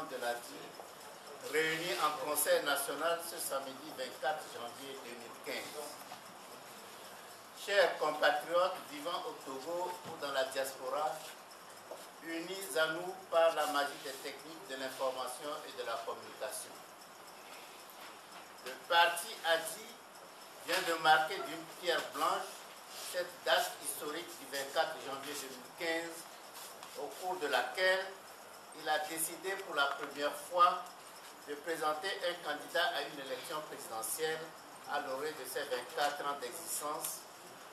président de l'ADI, réunis en Conseil national ce samedi 24 janvier 2015. Chers compatriotes vivant au Togo ou dans la diaspora, unis à nous par la magie des techniques de l'information et de la communication. Le parti ADI vient de marquer d'une pierre blanche cette date historique du 24 janvier 2015, au cours de laquelle il a décidé pour la première fois de présenter un candidat à une élection présidentielle à l'orée de ses 24 ans d'existence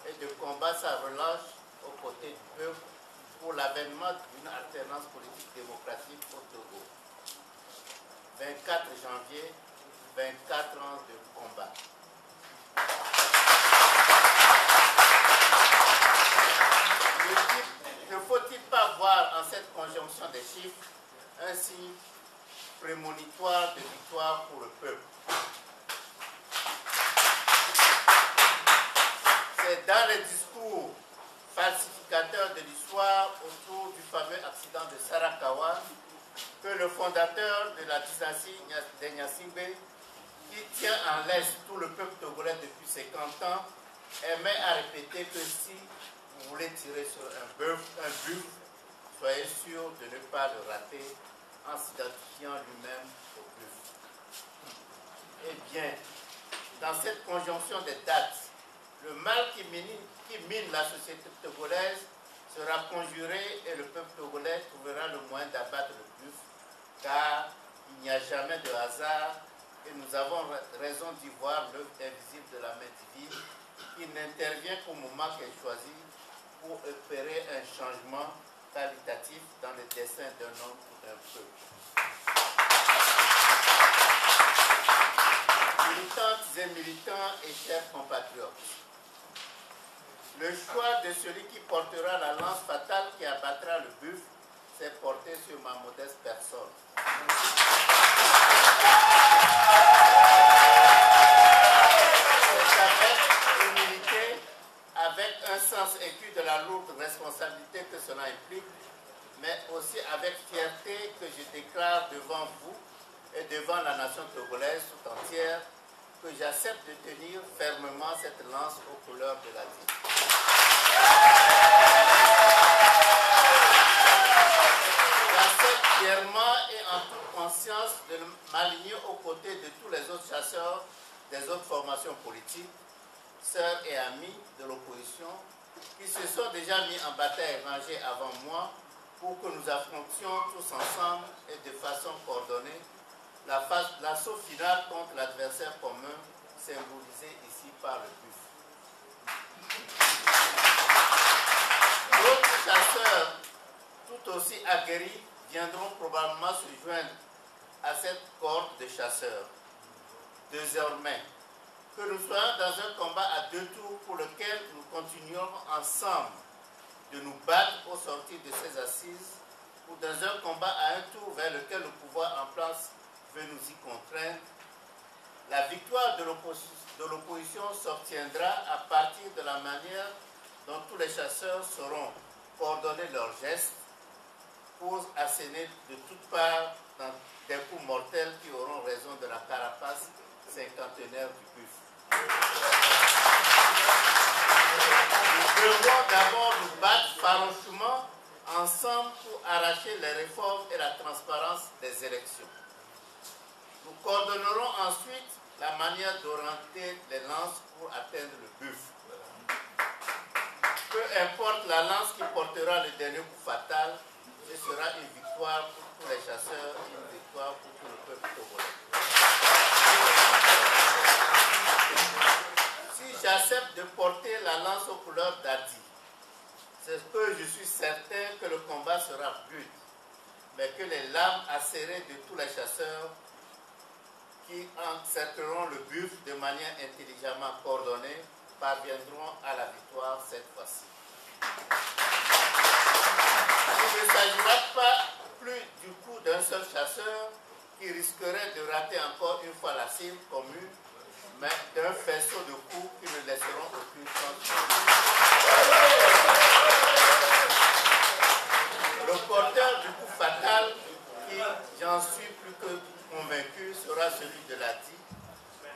et de combattre sa relâche aux côtés du peuple pour l'avènement d'une alternance politique démocratique au Togo. 24 janvier, 24 ans de combat. Ne faut-il pas voir en cette conjonction des chiffres un signe prémonitoire de victoire pour le peuple? C'est dans les discours falsificateurs de l'histoire autour du fameux accident de Sarakawa que le fondateur de la dynastie des Gnassingbé, qui tient en laisse tout le peuple togolais depuis 50 ans, aimait à répéter que si vous voulez tirer sur un buffle, soyez sûr de ne pas le rater en s'identifiant lui-même au buffle. Eh bien, dans cette conjonction des dates, le mal qui mine la société togolaise sera conjuré et le peuple togolais trouvera le moyen d'abattre le buffle, car il n'y a jamais de hasard et nous avons raison d'y voir l'œuvre invisible de la main divine qui n'intervient qu'au moment qu'elle choisit pour opérer un changement qualitatif dans le destin d'un homme ou d'un peuple. Militantes et militants et chers compatriotes, le choix de celui qui portera la lance fatale qui abattra le buffle s'est porté sur ma modeste personne. C'est avec humilité, avec un sens aigu de la lourde responsabilité que cela implique, mais aussi avec fierté que je déclare devant vous et devant la nation togolaise tout entière que j'accepte de tenir fermement cette lance aux couleurs de la vie. J'accepte fièrement et en toute conscience de m'aligner aux côtés de tous les autres chasseurs des autres formations politiques, sœurs et amis de l'opposition, qui se sont déjà mis en bataille rangée avant moi pour que nous affrontions tous ensemble et de façon coordonnée l'assaut final contre l'adversaire commun symbolisé ici par le buffle. D'autres chasseurs tout aussi aguerris viendront probablement se joindre à cette corde de chasseurs. Désormais, que nous soyons dans un combat à deux tours pour lequel nous continuons ensemble de nous battre au sortir de ces assises, ou dans un combat à un tour vers lequel le pouvoir en place veut nous y contraindre, la victoire de l'opposition s'obtiendra à partir de la manière dont tous les chasseurs sauront coordonner leurs gestes pour asséner de toutes parts dans des coups mortels qui auront raison de la carapace cinquantenaire du buffle. Nous devons d'abord nous battre farouchement ensemble pour arracher les réformes et la transparence des élections. Nous coordonnerons ensuite la manière d'orienter les lances pour atteindre le buffle. Peu importe la lance qui portera le dernier coup fatal, ce sera une victoire pour tous les chasseurs et une victoire pour tout le peuple togolais. Si j'accepte de porter la lance aux couleurs d'Adi, c'est que je suis certain que le combat sera rude, mais que les lames acérées de tous les chasseurs qui encercleront le buffle de manière intelligemment coordonnée parviendront à la victoire cette fois-ci. Il ne s'agira pas plus du coup d'un seul chasseur qui risquerait de rater encore une fois la cible commune, mais d'un faisceau de coups qui ne laisseront aucune chance. Le porteur du coup fatal qui j'en suis plus que convaincu, sera celui de l'ADI,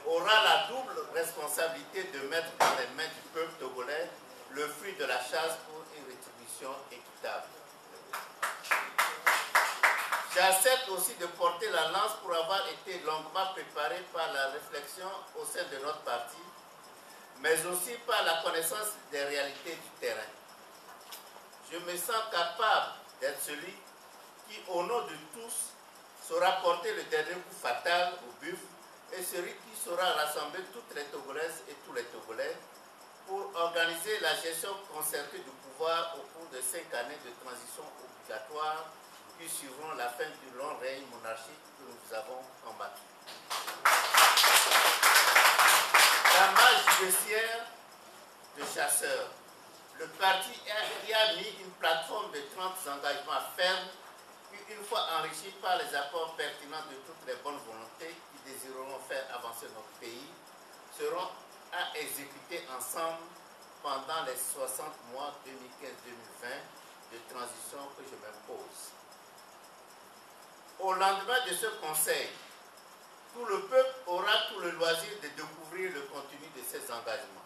aura la double responsabilité de mettre dans les mains du peuple togolais le fruit de la chasse pour une rétribution équitable. J'accepte aussi de porter la lance pour avoir été longuement préparé par la réflexion au sein de notre parti, mais aussi par la connaissance des réalités du terrain. Je me sens capable d'être celui qui, au nom de tous, saura porter le dernier coup fatal au buffle et celui qui saura rassembler toutes les Togolaises et tous les Togolais pour organiser la gestion concertée du pouvoir au cours de 5 années de transition obligatoire qui suivront la fin du long règne monarchique que nous avons combattu. La marche judiciaire de chasseurs, le parti y a mis une plateforme de 30 engagements fermes qui, une fois enrichis par les apports pertinents de toutes les bonnes volontés qui désireront faire avancer notre pays, seront à exécuter ensemble pendant les 60 mois 2015-2020 de transition que je m'impose. Au lendemain de ce conseil, tout le peuple aura tout le loisir de découvrir le contenu de ces engagements.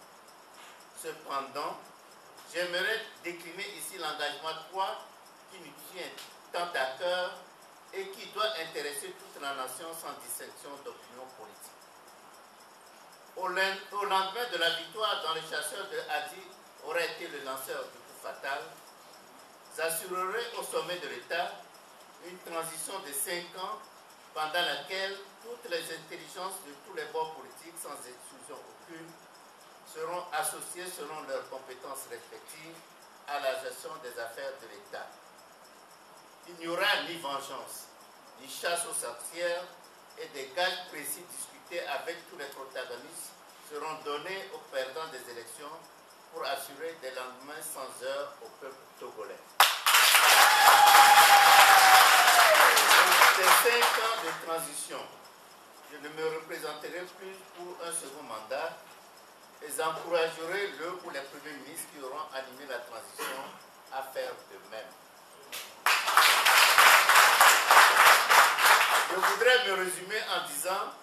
Cependant, j'aimerais décliner ici l'engagement 3 qui nous tient tant à cœur et qui doit intéresser toute la nation sans distinction d'opinion politique. Au lendemain de la victoire dont le chasseur de Hadi aurait été le lanceur du coup fatal, j'assurerai au sommet de l'État une transition de 5 ans pendant laquelle toutes les intelligences de tous les bords politiques, sans exclusion aucune, seront associées selon leurs compétences respectives à la gestion des affaires de l'État. Il n'y aura ni vengeance, ni chasse aux sorcières et des gages précis discutés avec tous les protagonistes seront donnés aux perdants des élections pour assurer des lendemains sans heure au peuple togolais. Pour ces 5 ans de transition, je ne me représenterai plus pour un second mandat et j'encouragerai le ou les premiers ministres qui auront animé la transition à faire de même. Je voudrais me résumer en disant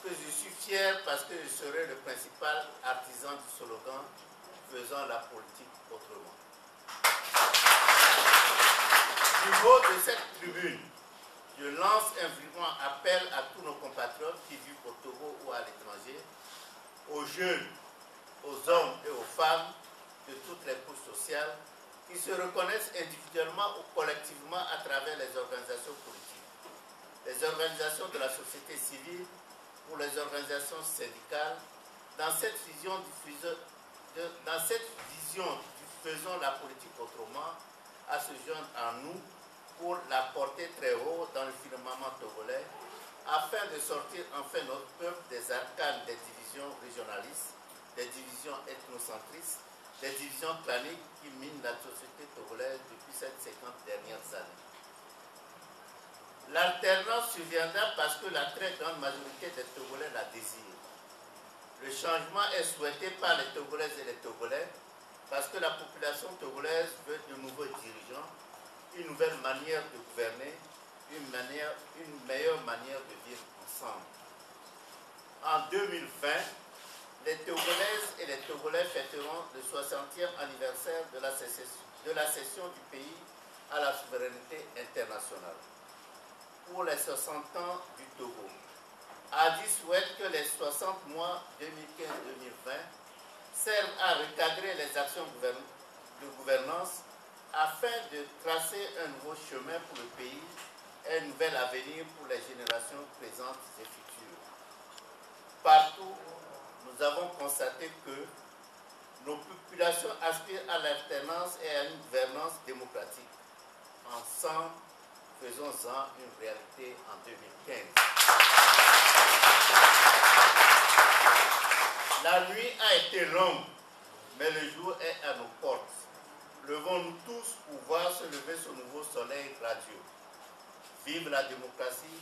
que je suis fier parce que je serai le principal artisan du slogan « Faisons la politique autrement ». Du haut de cette tribune, je lance un vibrant appel à tous nos compatriotes qui vivent au Togo ou à l'étranger, aux jeunes, aux hommes et aux femmes de toutes les couches sociales qui se reconnaissent individuellement ou collectivement à travers les organisations politiques, les organisations de la société civile ou les organisations syndicales, dans cette vision du faisons la politique autrement, à se joindre à nous pour la porter très haut dans le firmament togolais, afin de sortir enfin notre peuple des arcanes des divisions régionalistes, des divisions ethnocentristes, des divisions claniques qui minent la société togolaise depuis ces 50 dernières années. L'alternance surviendra parce que la très grande majorité des Togolais la désirent. Le changement est souhaité par les Togolaises et les Togolais parce que la population togolaise veut de nouveaux dirigeants, une nouvelle manière de gouverner, une meilleure manière de vivre ensemble. En 2020, les Togolaises et les Togolais fêteront le 60e anniversaire de la cession du pays à la souveraineté internationale. Pour les 60 ans du Togo, Hadi souhaite que les 60 mois 2015-2020 servent à recadrer les actions de gouvernance afin de tracer un nouveau chemin pour le pays et un nouvel avenir pour les générations présentes et futures. Partout, nous avons constaté que nos populations aspirent à l'alternance et à une gouvernance démocratique. Ensemble, faisons-en une réalité en 2015. La nuit a été longue, mais le jour est à nos portes. Levons-nous tous pour voir se lever ce nouveau soleil radieux. Vive la démocratie,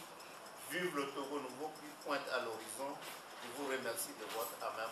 vive le Togo nouveau qui pointe à l'horizon. Je vous remercie de votre amène.